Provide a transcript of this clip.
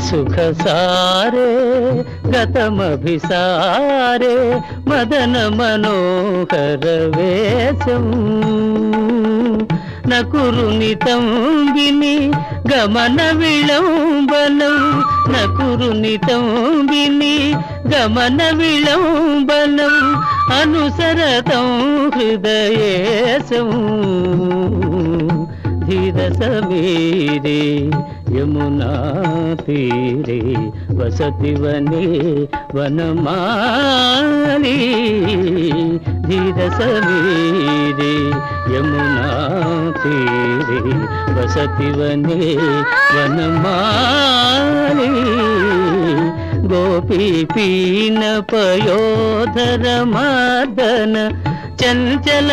सुख सारे गतमभिसारे मदन मनोहर वेशं न कुरुनितं विनि गमन विलम्बनं न कुरुनितं विनि गमन विलम्बनं अनुसरतं हृदयेशं धीर समीरे यमुना तीरे वसति वने वनमाली धीर समीरे यमुना तीरे वसति वने वनमाली गोपी पीन पयोधर मदन चंचल